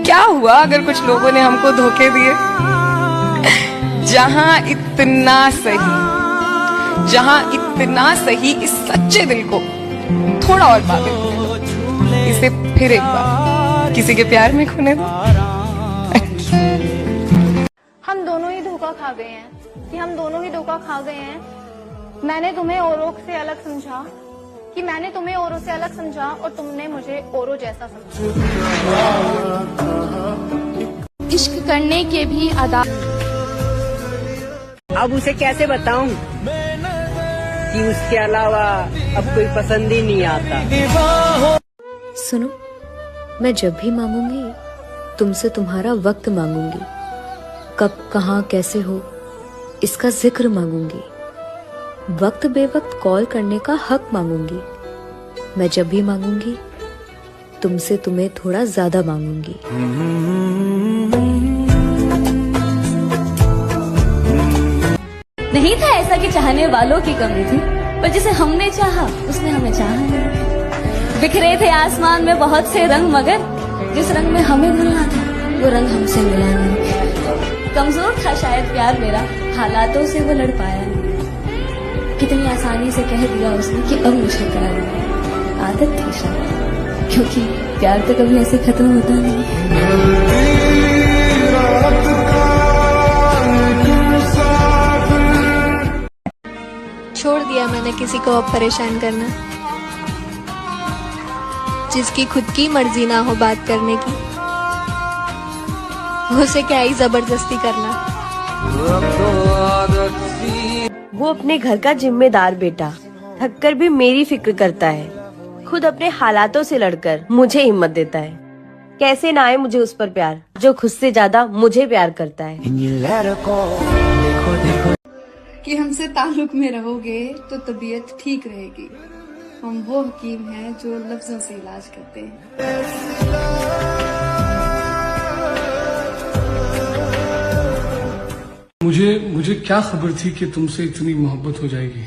क्या हुआ अगर कुछ लोगों ने हमको धोखे दिए? जहां इतना सही इस सच्चे दिल को थोड़ा और पागल कर दो। इसे फिर एक बार किसी के प्यार में खोने दो। हम दोनों ही धोखा खा गए हैं मैंने तुम्हें औरों से अलग समझा और तुमने मुझे औरों जैसा समझा। इश्क करने के भी अदा। अब उसे कैसे बताऊं कि उसके अलावा अब कोई पसंद ही नहीं आता। सुनो, मैं जब भी मांगूंगी तुमसे तुम्हारा वक्त मांगूंगी, कब कहाँ कैसे हो इसका जिक्र मांगूंगी, वक्त बेवक्त कॉल करने का हक मांगूंगी। मैं जब भी मांगूंगी तुमसे तुम्हें थोड़ा ज्यादा मांगूंगी। नहीं था ऐसा कि चाहने वालों की कमी थी, पर जिसे हमने चाहा उसने हमें चाहा नहीं। बिखरे थे आसमान में बहुत से रंग, मगर जिस रंग में हमें मिलना था वो रंग हमसे मिला नहीं। कमजोर था शायद प्यार मेरा, हालातों से वो लड़ पाया नहीं। कितनी आसानी से कह दिया उसने कि अब मुझे प्यार नहीं। आदत थी शायद, क्योंकि प्यार तो कभी ऐसे खत्म होता नहीं। छोड़ दिया मैंने किसी को अब परेशान करना, जिसकी खुद की मर्जी ना हो बात करने की, उसे क्या ही जबरदस्ती करना। वो अपने घर का जिम्मेदार बेटा, थककर भी मेरी फिक्र करता है, खुद अपने हालातों से लड़कर मुझे हिम्मत देता है। कैसे ना आए मुझे उस पर प्यार, जो खुद से ज्यादा मुझे प्यार करता है। कि हमसे ताल्लुक में रहोगे तो तबीयत ठीक रहेगी। हम वो हकीम हैं जो लफ्जों से इलाज करते हैं। मुझे क्या खबर थी कि तुमसे इतनी मोहब्बत हो जाएगी।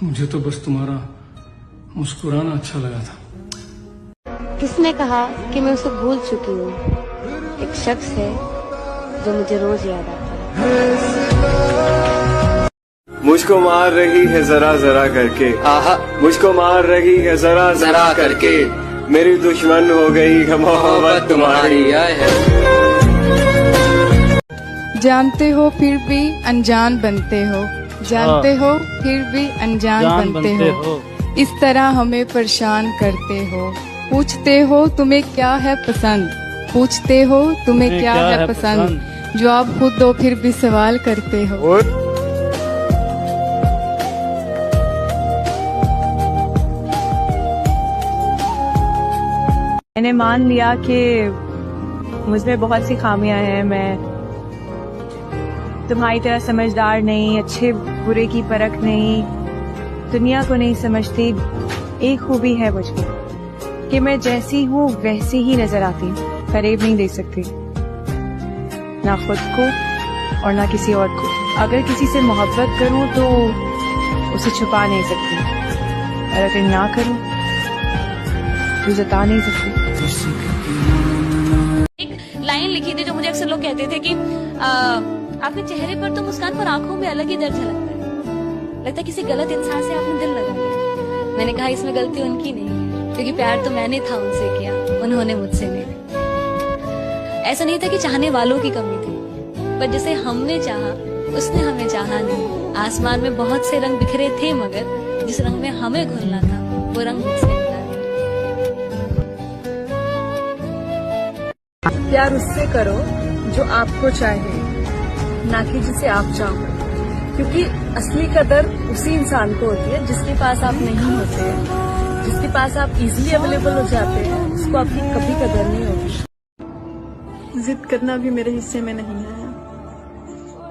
मुझे तो बस तुम्हारा मुस्कुराना अच्छा लगा था। किसने कहा कि मैं उसे भूल चुकी हूँ? एक शख्स है जो मुझे रोज याद आता है। मुझको मार रही है जरा जरा करके, मुझको मार रही है जरा जरा करके, मेरी दुश्मन हो गई है मोहब्बत तुम्हारी। जानते हो फिर भी अनजान बनते हो, जानते हो फिर भी अनजान बनते हो, इस तरह हमें परेशान करते हो। पूछते हो तुम्हें क्या है पसंद, पूछते हो तुम्हें क्या है पसंद, जवाब खुद दो फिर भी सवाल करते हो। मैंने मान लिया कि मुझमें बहुत सी खामियां हैं। मैं तुम्हारी तरह समझदार नहीं, अच्छे बुरे की परख नहीं, दुनिया को नहीं समझती। एक खूबी है मुझमें कि मैं जैसी हूँ वैसी ही नजर आती हूँ, फरेब नहीं दे सकती, ना खुद को और ना किसी और को। अगर किसी से मोहब्बत करूँ तो उसे छुपा नहीं सकती, और अगर ना करूँ तो जता नहीं सकती। एक लाइन लिखी थी जो मुझे अक्सर लोग कहते थे कि आपके चेहरे पर तो मुस्कान पर आंखों में अलग ही दर्द झलकता है, लगता है किसी गलत इंसान से आपने दिल लगा लिया। मैंने कहा इसमें गलती उनकी नहीं है, क्योंकि प्यार तो मैंने था उनसे किया, उन्होंने मुझसे नहीं। ऐसा नहीं था कि चाहने वालों की कमी थी, पर जिसे हमने चाहा उसने हमें चाहा नहीं। आसमान में बहुत से रंग बिखरे थे, मगर जिस रंग में हमें घुलना था वो रंग मुझसे मिला नहीं। प्यार उससे करो जो आपको चाहे, ना कि जिसे आप चाहो, क्योंकि असली कदर उसी इंसान को होती है जिसके पास आप नहीं होते, जिसके पास आप इजीली अवेलेबल हो जाते हैं, उसको आपकी कभी कदर नहीं होगी। जिद करना भी मेरे हिस्से में नहीं है।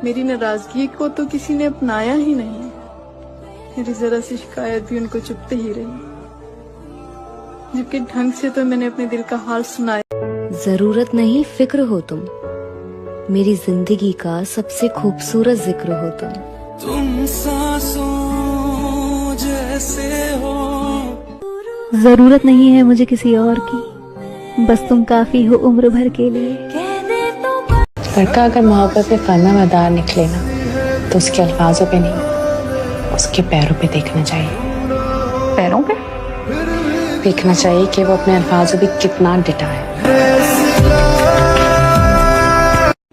मेरी नाराजगी को तो किसी ने अपनाया ही नहीं। मेरी जरा सी शिकायत भी उनको चुपते ही रही, जबकि ढंग से तो मैंने अपने दिल का हाल सुनाया। जरूरत नहीं फिक्र हो तुम, मेरी जिंदगी का सबसे खूबसूरत जिक्र हो तुम सांसों जैसे हो। जरूरत नहीं है मुझे किसी और की, बस तुम काफी हो उम्र भर के लिए। लड़का अगर मोहब्बत में फना मदार निकले ना तो उसके अल्फाजों पे नहीं, उसके पैरों पे देखना चाहिए। पैरों पे? देखना चाहिए कि वो अपने अल्फाजों पे कितना डिटा है।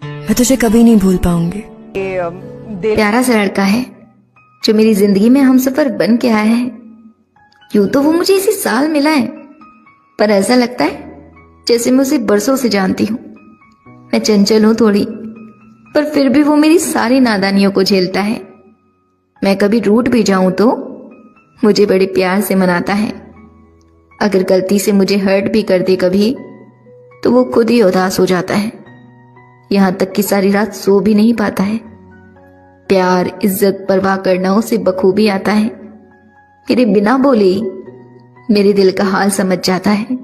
मैं तुझे कभी नहीं भूल पाऊंगी। प्यारा सा लड़का है जो मेरी जिंदगी में हमसफर बन के आया है। यूं तो वो मुझे इसी साल मिला है, पर ऐसा लगता है जैसे मैं उसे बरसों से जानती हूँ। मैं चंचल हूँ थोड़ी, पर फिर भी वो मेरी सारी नादानियों को झेलता है। मैं कभी रूठ भी जाऊं तो मुझे बड़े प्यार से मनाता है। अगर गलती से मुझे हर्ट भी कर दे कभी तो वो खुद ही उदास हो जाता है। यहाँ तक कि सारी रात सो भी नहीं पाता है। प्यार, इज्जत, परवाह करना उसे बखूबी आता है। मेरे बिना बोले ही मेरे दिल का हाल समझ जाता है।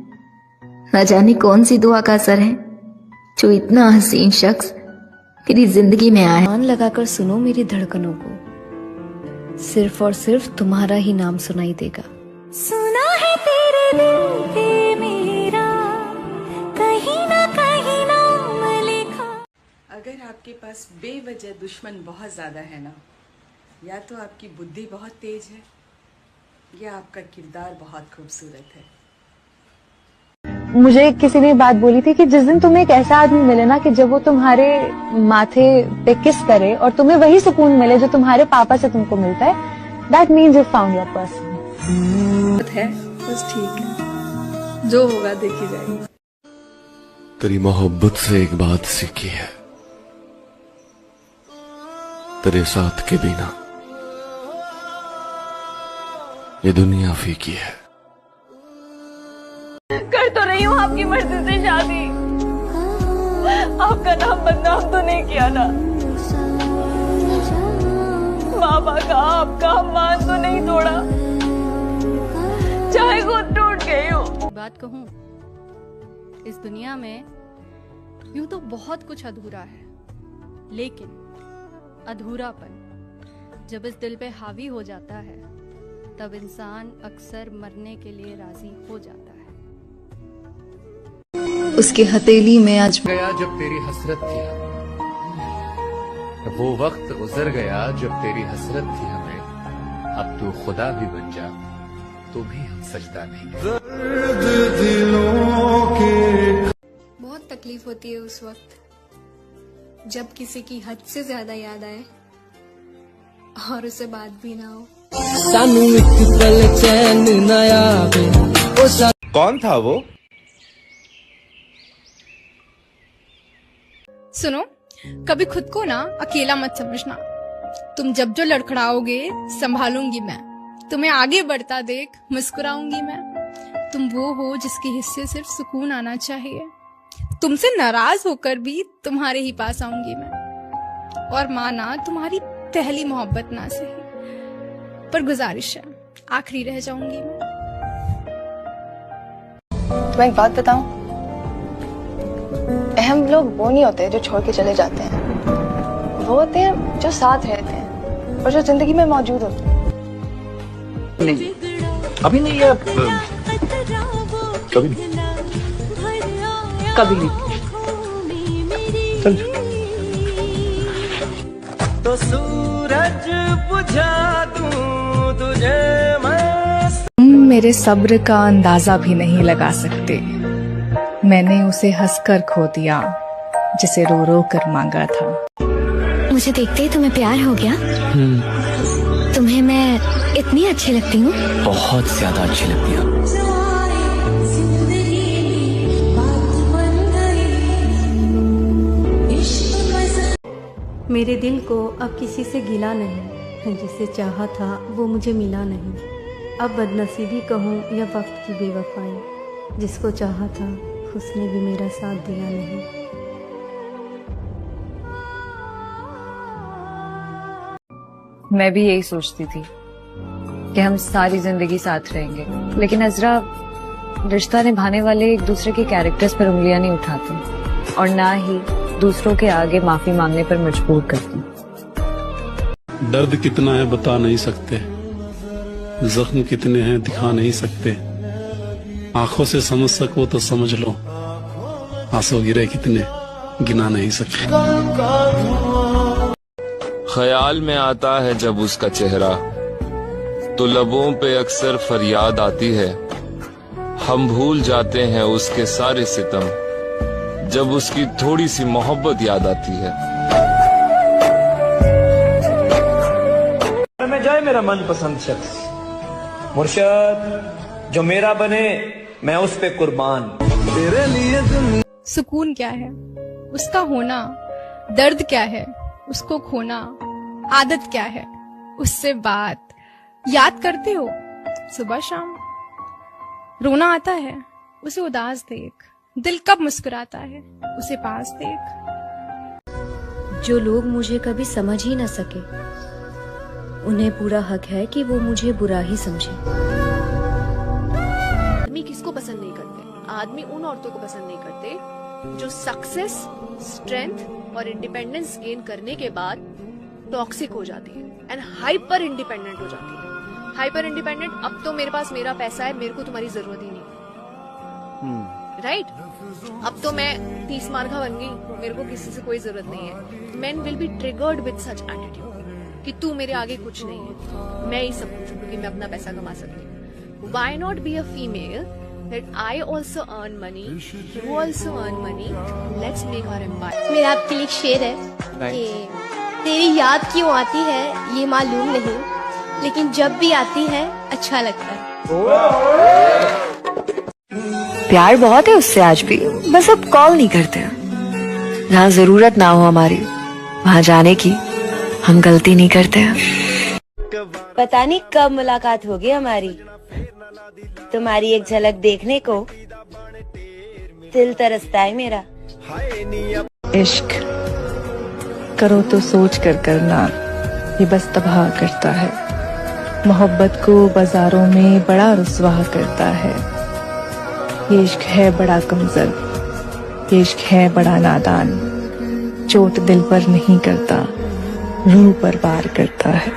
न जाने कौन सी दुआ का असर है जो इतना हसीन शख्स मेरी जिंदगी में आया। कान लगाकर सुनो मेरी धड़कनों को, सिर्फ और सिर्फ तुम्हारा ही नाम सुनाई देगा। सुना है तेरे दिल पे मेरा कहीं ना नाम लिखा। अगर आपके पास बेवजह दुश्मन बहुत ज्यादा है ना, या तो आपकी बुद्धि बहुत तेज है या आपका किरदार बहुत खूबसूरत है। मुझे किसी ने बात बोली थी कि जिस दिन तुम्हें एक ऐसा आदमी मिले ना कि जब वो तुम्हारे माथे पे किस करे और तुम्हें वही सुकून मिले जो तुम्हारे पापा से तुमको मिलता है, that means you found your person. है बस ठीक है, जो होगा देखी जाएगी। तेरी मोहब्बत से एक बात सीखी है, तेरे साथ के बिना ये दुनिया फीकी है। कर तो रही हूँ आपकी मर्जी से शादी, आपका नाम बदनाम तो नहीं किया ना। बाबा का आपका मान तो नहीं तोड़ा, चाहे खुद टूट गई हो। बात कहूँ, इस दुनिया में यूं तो बहुत कुछ अधूरा है, लेकिन अधूरापन जब इस दिल पे हावी हो जाता है तब इंसान अक्सर मरने के लिए राजी हो जाता है। उसकी हथेली में आज गया जब तेरी हसरत थी हमें, वो वक्त गुजर गया जब तेरी हसरत थी हमें। अब तू खुदा भी बन जा तो भी हम सजदा नहीं। बहुत तकलीफ होती है उस वक्त जब किसी की हद से ज्यादा याद आए और उसे बात भी ना हो। कौन था वो? सुनो, कभी खुद को ना अकेला मत समझना। तुम जब जो लड़खड़ाओगे संभालूंगी मैं, तुम्हें आगे बढ़ता देख मुस्कुराऊंगी मैं। तुम वो हो जिसके हिस्से सिर्फ सुकून आना चाहिए। तुमसे नाराज होकर भी तुम्हारे ही पास आऊंगी मैं। और माना तुम्हारी पहली मोहब्बत ना सही, पर गुजारिश है आखिरी रह जाऊंगी मैं। मैं एक बात बताऊं, अहम लोग वो नहीं होते जो छोड़ के चले जाते हैं, वो होते हैं जो साथ रहते हैं और जो जिंदगी में मौजूद होते हैं। नहीं, अभी नहीं है, कभी नहीं, कभी नहीं। चल। तो सूरज बुझा दूं तुझे मैं। तुम मेरे सब्र का अंदाजा भी नहीं लगा सकते। मैंने उसे हंसकर खो दिया जिसे रो रो कर मांगा था। मुझे देखते ही तुम्हें प्यार हो गया? तुम्हें मैं इतनी अच्छी लगती हूँ? बहुत ज्यादा अच्छी लगती है। मेरे दिल को अब किसी से गिला नहीं, जिसे चाहा था वो मुझे मिला नहीं। अब बदनसीबी कहूँ या वक्त की बेवफाई, जिसको चाहा था उसने भी मेरा साथ दिया नहीं। मैं भी यही सोचती थी कि हम सारी जिंदगी साथ रहेंगे, लेकिन अजरा, रिश्ता निभाने वाले एक दूसरे के कैरेक्टर्स पर उंगलियां नहीं उठाते और ना ही दूसरों के आगे माफी मांगने पर मजबूर करते। दर्द कितना है बता नहीं सकते, जख्म कितने हैं दिखा नहीं सकते, आंखों से समझ सको तो समझ लो, आंसू गिरे कितने गिना नहीं सकते। ख्याल में आता है जब उसका चेहरा, तो लबों पे अक्सर फरियाद आती है। हम भूल जाते हैं उसके सारे सितम, जब उसकी थोड़ी सी मोहब्बत याद आती है। में जाए मेरा मनपसंद शख्स, मुर्शद जो मेरा बने मैं उस पे कुर्बान। तेरे लिए सुकून क्या है, उसका होना। दर्द क्या है, उसको खोना। आदत क्या है, उससे बात। याद करते हो सुबह शाम। रोना आता है, उसे उदास देख। दिल कब मुस्कुराता है, उसे पास देख। जो लोग मुझे कभी समझ ही न सके, उन्हें पूरा हक है कि वो मुझे बुरा ही समझे। आदमी किसको पसंद नहीं करते? आदमी उन औरतों को पसंद नहीं करते जो सक्सेस, स्ट्रेंथ और इंडिपेंडेंस गेन करने के बाद टॉक्सिक हो जाती है एंड हाइपर इंडिपेंडेंट हो जाती है। हाइपर इंडिपेंडेंट, अब तो मेरे पास मेरा पैसा है, मेरे को तुम्हारी जरूरत ही नहीं। राइट? अब तो मैं 30 मार्का बन गई, मेरे को किसी से कोई जरूरत नहीं है। Men will be triggered with such attitude कि तू मेरे आगे कुछ नहीं है, मैं ही सब कुछ हूँ क्योंकि मैं अपना पैसा कमा सकती हूँ। Why not be a female that I also earn money, you also earn money, let's make our empire. मेरा आपके लिए एक शेर है कि तेरी याद क्यों आती है ये मालूम नहीं, लेकिन जब भी आती है अच्छा लगता है। प्यार बहुत है उससे आज भी, बस अब कॉल नहीं करते। जहाँ जरूरत ना हो हमारी, वहाँ जाने की हम गलती नहीं करते हैं। पता नहीं कब मुलाकात होगी हमारी, तुम्हारी एक झलक देखने को दिल तरसता है मेरा। इश्क करो तो सोच कर करना, ये बस तबाह करता है। मोहब्बत को बाजारों में बड़ा रुस्वा करता है। ये इश्क है बड़ा कमजोर, ये इश्क है बड़ा नादान। चोट दिल पर नहीं करता, रूह पर वार करता है।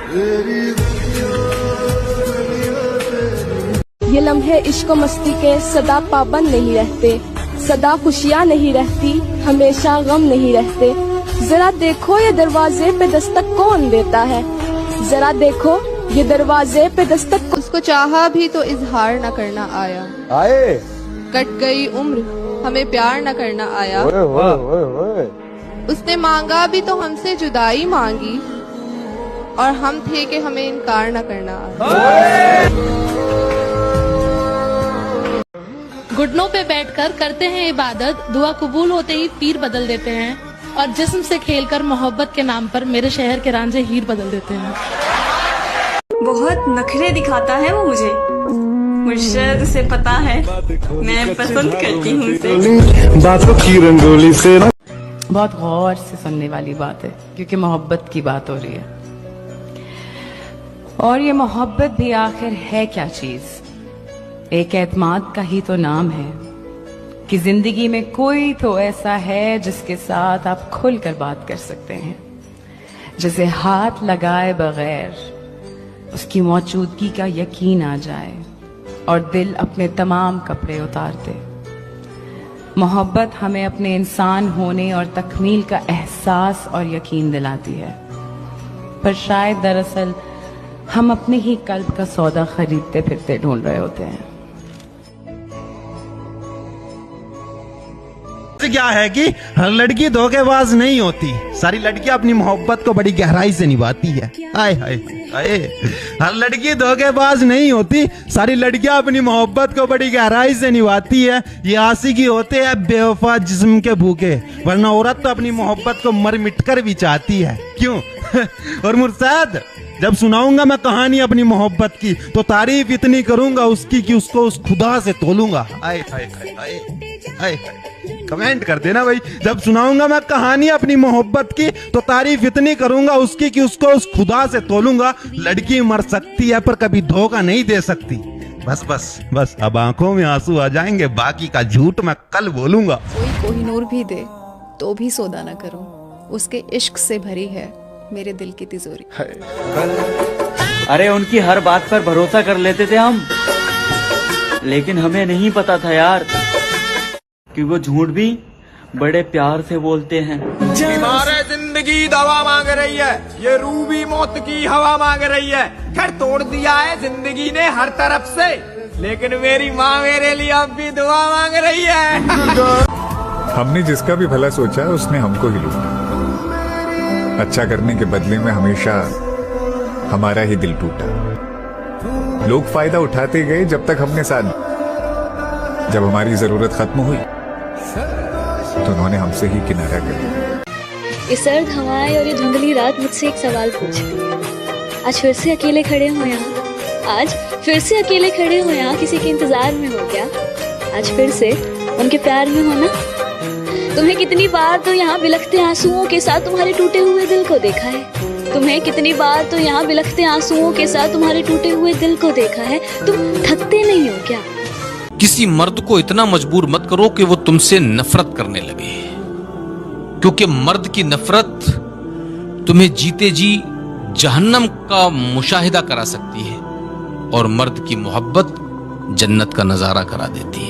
ये लम्हे इश्क मस्ती के सदा पाबंद नहीं रहते, सदा खुशियाँ नहीं रहती, हमेशा गम नहीं रहते। जरा देखो ये दरवाजे पे दस्तक कौन देता है, जरा देखो ये दरवाजे पे दस्तक। उसको चाहा भी तो इजहार न करना आया, आए कट गई उम्र हमें प्यार न करना आया। ओए ओए ओए ओए। उसने मांगा भी तो हमसे जुदाई मांगी, और हम थे कि हमें इनकार न करना आया। घुटनों पे बैठकर करते हैं इबादत, दुआ कबूल होते ही पीर बदल देते हैं, और जिस्म से खेलकर मोहब्बत के नाम पर मेरे शहर के रांझे हीर बदल देते हैं। बहुत नखरे दिखाता है वो मुझे, मुर्शद उसे पता है मैं पसंद करती हूँ उसे। बातों की रंगोली से ना। बहुत गौर से सुनने वाली बात है, क्योंकि मोहब्बत की बात हो रही है। और ये मोहब्बत भी आखिर है क्या चीज? एक एतमाद का ही तो नाम है कि जिंदगी में कोई तो ऐसा है जिसके साथ आप खुलकर बात कर सकते हैं, जिसे हाथ लगाए बगैर उसकी मौजूदगी का यकीन आ जाए और दिल अपने तमाम कपड़े उतार दे। मोहब्बत हमें अपने इंसान होने और तकमील का एहसास और यकीन दिलाती है, पर शायद दरअसल हम अपने ही कल्ब का सौदा खरीदते फिरते ढूंढ रहे होते हैं। क्या है कि हर लड़की धोखेबाज नहीं होती, सारी लड़कियां अपनी मोहब्बत को बड़ी गहराई से निभाती है। हाय हाय हाय, हर लड़की धोखेबाज नहीं होती, सारी लड़कियां अपनी मोहब्बत को बड़ी गहराई से निभाती है। ये आशिकी होते हैं बेवफा जिस्म के भूखे, वरना औरत तो अपनी मोहब्बत को मर मिट कर भी चाहती है। क्यों? और मुर्शद, जब सुनाऊंगा मैं कहानी अपनी मोहब्बत की, तो तारीफ इतनी करूंगा उसकी कि उसको उस खुदा से तोलूंगा। हाय हाय हाय हाय, कमेंट कर देना भाई। जब सुनाऊंगा मैं कहानी अपनी मोहब्बत की, तो तारीफ इतनी करूंगा उसकी कि उसको उस खुदा से तोलूंगा। लड़की मर सकती है पर कभी धोखा नहीं दे सकती। बस बस बस, अब आंखों में आंसू आ जाएंगे, बाकी का झूठ मैं कल बोलूंगा। कोई कोहिनूर भी दे तो भी सौदा न करूं, उसके इश्क से भरी है मेरे दिल की तिजोरी। अरे उनकी हर बात पर भरोसा कर लेते थे हम, लेकिन हमें नहीं पता था यार कि वो झूठ भी बड़े प्यार से बोलते हैं। हमारे जिंदगी दवा मांग रही है, ये रूह भी मौत की हवा मांग रही है। घर तोड़ दिया है जिंदगी ने हर तरफ से, लेकिन मेरी माँ मेरे लिए अब भी दुआ मांग रही है। हमने जिसका भी भला सोचा उसने हमको ही लूटा। अच्छा करने के बदले में हमेशा हमारा ही दिल टूटा। लोग फायदा उठाते गए जब तक हमने साथ, जब हमारी जरूरत खत्म हुई तो उन्होंने हमसे ही किनारा कर लिया। ये सर्द हवाएं और ये धुंधली रात मुझसे एक सवाल पूछती है। आज फिर से अकेले खड़े हो यहाँ, आज फिर से अकेले खड़े हो यहाँ, किसी के इंतजार में हो क्या? आज फिर से उनके प्यार में हो ना? तुम्हें कितनी बार तो यहाँ बिलखते आंसुओं के साथ तुम्हारे टूटे हुए दिल को देखा है। तुम्हें कितनी बार तो यहाँ बिलखते आंसुओं के साथ तुम्हारे टूटे हुए दिल को देखा है। तुम थकते नहीं हो क्या? किसी मर्द को इतना मजबूर मत करो कि वो तुमसे नफरत करने लगे, क्योंकि मर्द की नफरत तुम्हें जीते जी जहन्नम का मुशाहिदा करा सकती है और मर्द की मोहब्बत जन्नत का नजारा करा देती है।